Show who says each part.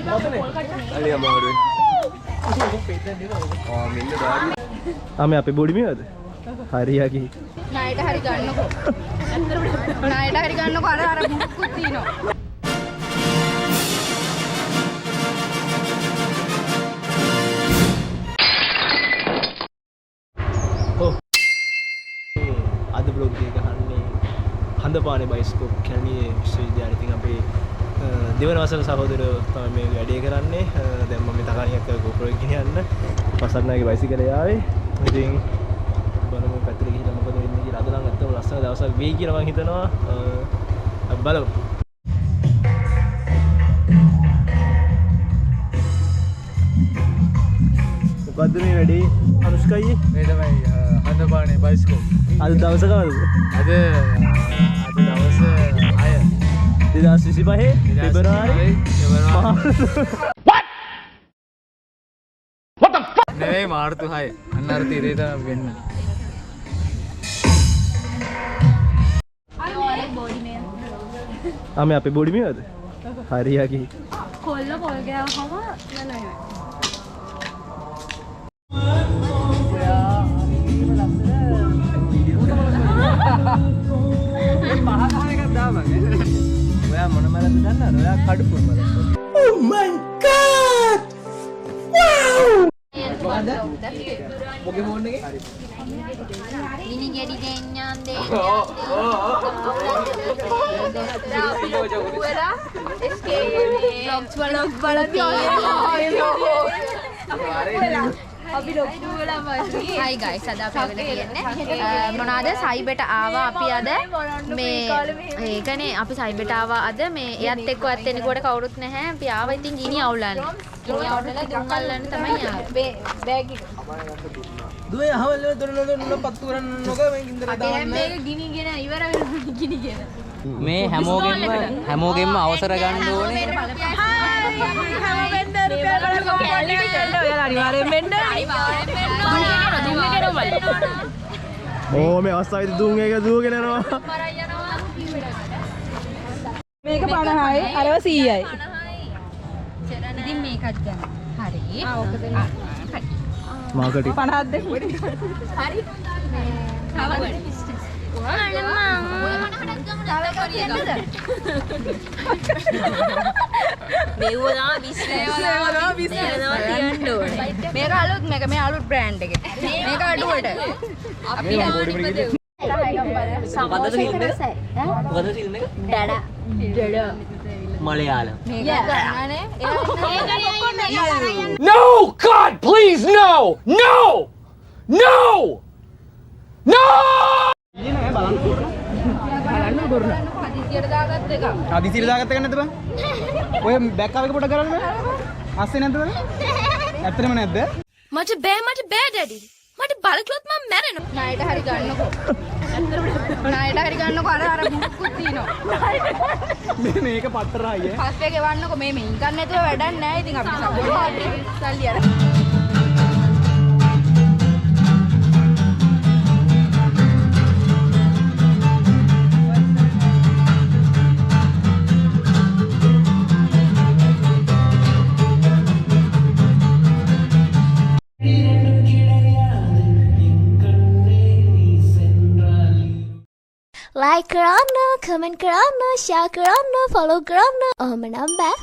Speaker 1: අනේ අමාරුයි. මෙන්න බාරි. ආ මේ අපේ බොඩිමියද? හරියකි.
Speaker 2: ණයට හරි ගන්නකො. ණයට හරි ගන්නකො අර මුක්කුත් තියනවා.
Speaker 1: අද බ්ලොග් එක ගහන්නේ හඳපානේ බයිස්කෝප් කැලණියේ විශ්වවිද්‍යාලයේ ඉතින් අපේ දෙවනවසර සහෝදරයෝ තමයි මේ වැඩේ කරන්නේ. දැන් මම මේ තකණියක් GoPro එක ගෙනියන්න පසන්නාගේ බයිසිකලේ ආවේ. ඉතින් බලමු පැත්තට ගිහිල්ලා මොකද වෙන්නේ කියලා. අද නම් අත්තම ලස්සන දවසක් වෙයි කියලා මම හිතනවා. බලමු. මොකද්ද මේ වැඩේ අනුෂ්කයි?
Speaker 3: මේ තමයි හඳපානේ බයිස්කෝප්.
Speaker 1: අද දවස කවද?
Speaker 3: අද දවස් 6
Speaker 1: 2025 පෙබරවාරි
Speaker 3: නෙවෙයි මාර්තු 6 අන්න අර තිරේ තමයි වෙන්නේ.
Speaker 1: ආ මේ අපේ බොඩිමියද? හරියකි.
Speaker 2: කොල්ල පොල් ගෑවම නෑ.
Speaker 1: ඔයා මොන මලද දන්නවද? ඔයා කඩුපුල් මල. Oh my god! Wow! මොකේ ෆෝන් එකේ?
Speaker 2: ඉනි ගෙඩි දෙන්නම් දෙන්න. බ්ලොග්ස් වල අපි ලොකු වෙලා වගේ. Hi guys අද අපි වෙන කියන්නේ මොනවාද සයිබෙට ආවා අපි අද මේ ඒකනේ අපි සයිබෙට ආවා අද මේ එයත් එක්ක ඇත් එනකොට කවුරුත් නැහැ අපි ආවා ඉතින් ගිනි අවුලන්න. ගිනි අවුලලා දුම් අල්ලන්න තමයි ආවේ. බෑග් එක.
Speaker 1: දුවේ අහවල දොරලොල පත්තු කරන්න නොක මේ ගින්දර දාන්න.
Speaker 2: මේක ගිනිගෙන ඉවර වෙනවා ගිනිගෙන.
Speaker 4: මේ හැමෝගෙම අවසර ගන්න ඕනේ.
Speaker 1: ඕ මේ අවස්ථාවේදී දුන් එක දුවගෙන යනවා.
Speaker 5: මේක 50යි අරව 100යි.
Speaker 2: ඉතින් මේකත් ගන්න. හරි. ඕක දෙන්න.
Speaker 1: මාකටි
Speaker 5: 50ක් දෙන්න.
Speaker 2: හරි. තව මේක අලුත් මේ අලුත් බ්‍රෑන්ඩ් එකේ. මේක අඩුවට. අපි
Speaker 4: Malayalam.
Speaker 6: No! God, please, no! No! No! No!
Speaker 3: අදිසිර දාගත්ත ගන්නද බං? ඔය බෑක් එක පොඩ කරන්න. අස්සේ නැද්ද බං? ඇත්තටම නැද්ද?
Speaker 2: මට බෑ ඩැඩි. මට බලකලොත් මම මැරෙනවා. ණයට හරි ගන්නකො. ණයට හරි ගන්නකො අර මුක්කුත් තියනවා.
Speaker 3: මේක පට්ටරා අයියේ.
Speaker 2: පස්සේ ගෙවන්නකො මේ ඉන්කම් නැතුව වැඩක් නැහැ. ඉතින් අපි සපෝට් පාර්ටි සල්ලි අර.
Speaker 7: like කරන්න, comment කරන්න, share කරන්න, follow කරන්න. ඔහොම නම් බෑ.